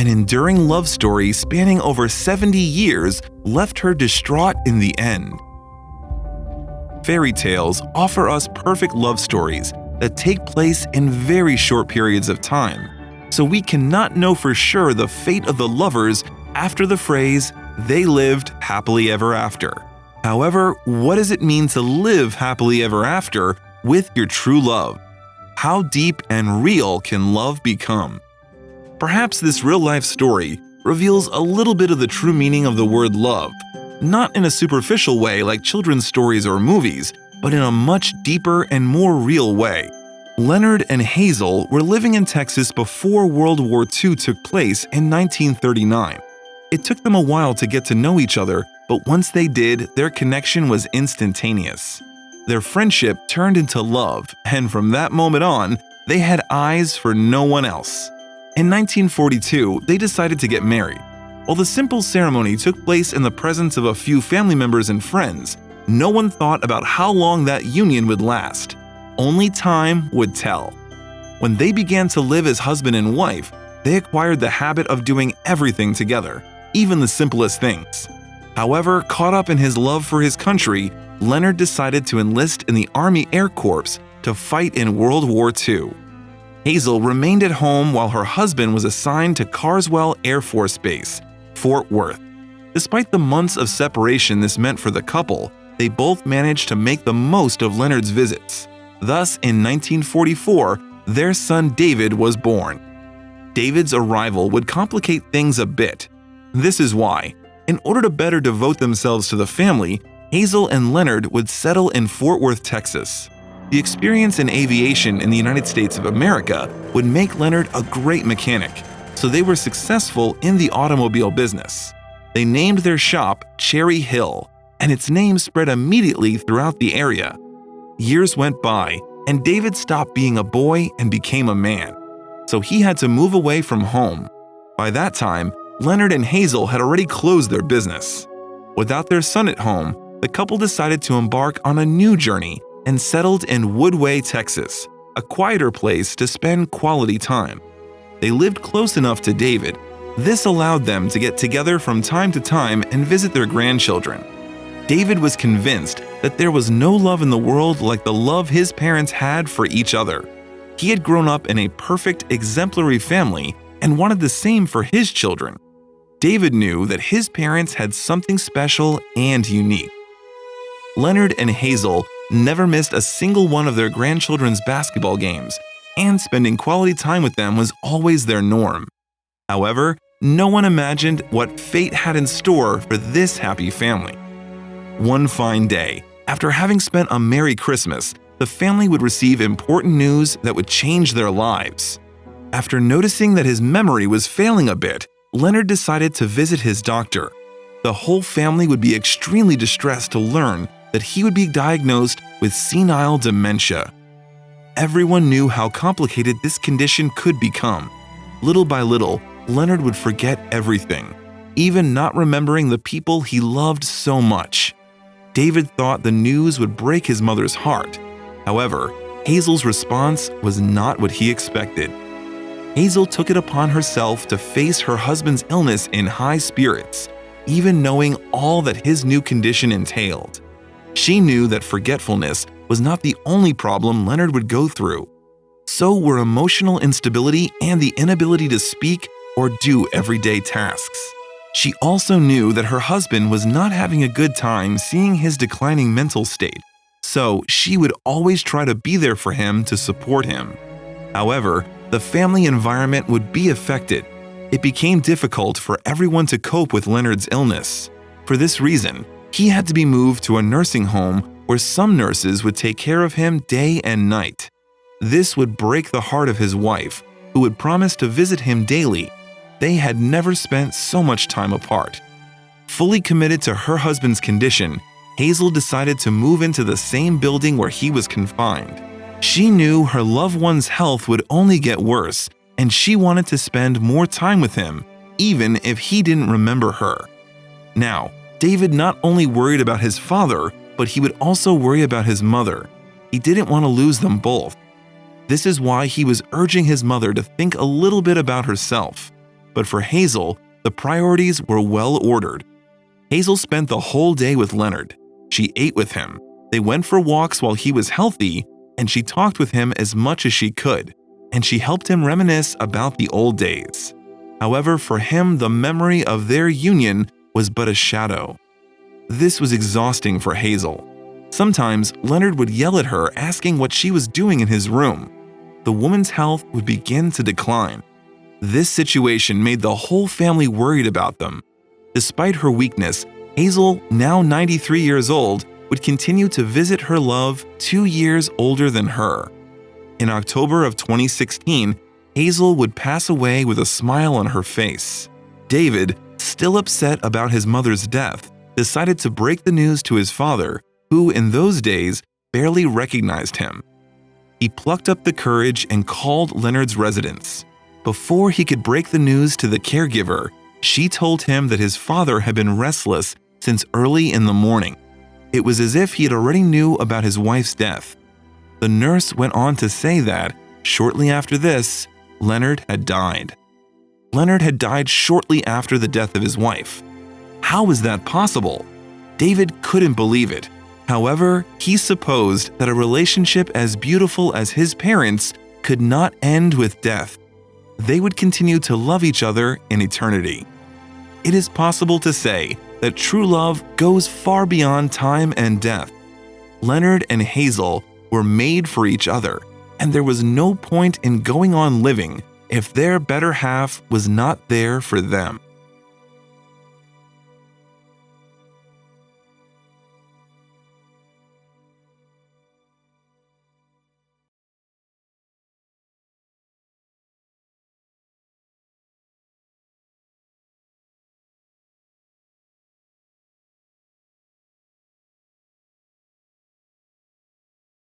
an enduring love story spanning over 70 years left her distraught in the end. Fairy tales offer us perfect love stories that take place in very short periods of time, so we cannot know for sure the fate of the lovers after the phrase, "they lived happily ever after." However, what does it mean to live happily ever after with your true love? How deep and real can love become? Perhaps this real-life story reveals a little bit of the true meaning of the word love, not in a superficial way like children's stories or movies, but in a much deeper and more real way. Leonard and Hazel were living in Texas before World War II took place in 1939. It took them a while to get to know each other, but once they did, their connection was instantaneous. Their friendship turned into love, and from that moment on, they had eyes for no one else. In 1942, they decided to get married. While the simple ceremony took place in the presence of a few family members and friends, no one thought about how long that union would last. Only time would tell. When they began to live as husband and wife, they acquired the habit of doing everything together, even the simplest things. However, caught up in his love for his country, Leonard decided to enlist in the Army Air Corps to fight in World War II. Hazel remained at home while her husband was assigned to Carswell Air Force Base, Fort Worth. Despite the months of separation this meant for the couple, they both managed to make the most of Leonard's visits. Thus, in 1944, their son David was born. David's arrival would complicate things a bit. This is why, in order to better devote themselves to the family, Hazel and Leonard would settle in Fort Worth, Texas. The experience in aviation in the United States of America would make Leonard a great mechanic, so they were successful in the automobile business. They named their shop Cherry Hill, and its name spread immediately throughout the area. Years went by, and David stopped being a boy and became a man, so he had to move away from home. By that time, Leonard and Hazel had already closed their business. Without their son at home, the couple decided to embark on a new journey and settled in Woodway, Texas, a quieter place to spend quality time. They lived close enough to David. This allowed them to get together from time to time and visit their grandchildren. David was convinced that there was no love in the world like the love his parents had for each other. He had grown up in a perfect, exemplary family and wanted the same for his children. David knew that his parents had something special and unique. Leonard and Hazel never missed a single one of their grandchildren's basketball games, and spending quality time with them was always their norm. However, no one imagined what fate had in store for this happy family. One fine day, after having spent a Merry Christmas, the family would receive important news that would change their lives. After noticing that his memory was failing a bit, Leonard decided to visit his doctor. The whole family would be extremely distressed to learn that he would be diagnosed with senile dementia. Everyone knew how complicated this condition could become. Little by little, Leonard would forget everything, even not remembering the people he loved so much. David thought the news would break his mother's heart. However, Hazel's response was not what he expected. Hazel took it upon herself to face her husband's illness in high spirits, even knowing all that his new condition entailed. She knew that forgetfulness was not the only problem Leonard would go through. So were emotional instability and the inability to speak or do everyday tasks. She also knew that her husband was not having a good time seeing his declining mental state, so she would always try to be there for him to support him. However, the family environment would be affected. It became difficult for everyone to cope with Leonard's illness. For this reason, he had to be moved to a nursing home where some nurses would take care of him day and night. This would break the heart of his wife, who would promise to visit him daily. They had never spent so much time apart. Fully committed to her husband's condition, Hazel decided to move into the same building where he was confined. She knew her loved one's health would only get worse, and she wanted to spend more time with him, even if he didn't remember her. Now, David not only worried about his father, but he would also worry about his mother. He didn't want to lose them both. This is why he was urging his mother to think a little bit about herself. but for Hazel, the priorities were well ordered. Hazel spent the whole day with Leonard. She ate with him, they went for walks while he was healthy, and she talked with him as much as she could, and she helped him reminisce about the old days. However, for him, the memory of their union was but a shadow. This was exhausting for Hazel. Sometimes, Leonard would yell at her, asking what she was doing in his room. The woman's health would begin to decline. This situation made the whole family worried about them. Despite her weakness, Hazel, now 93 years old, would continue to visit her love 2 years older than her. In October of 2016, Hazel would pass away with a smile on her face. David, still upset about his mother's death, decided to break the news to his father, who in those days barely recognized him. He plucked up the courage and called Leonard's residence. Before he could break the news to the caregiver, she told him that his father had been restless since early in the morning. It was as if he had already knew about his wife's death. The nurse went on to say that, shortly after this, Leonard had died. Leonard had died shortly after the death of his wife. How was that possible? David couldn't believe it. However, he supposed that a relationship as beautiful as his parents could not end with death. They would continue to love each other in eternity. It is possible to say that true love goes far beyond time and death. Leonard and Hazel were made for each other, and there was no point in going on living if their better half was not there for them.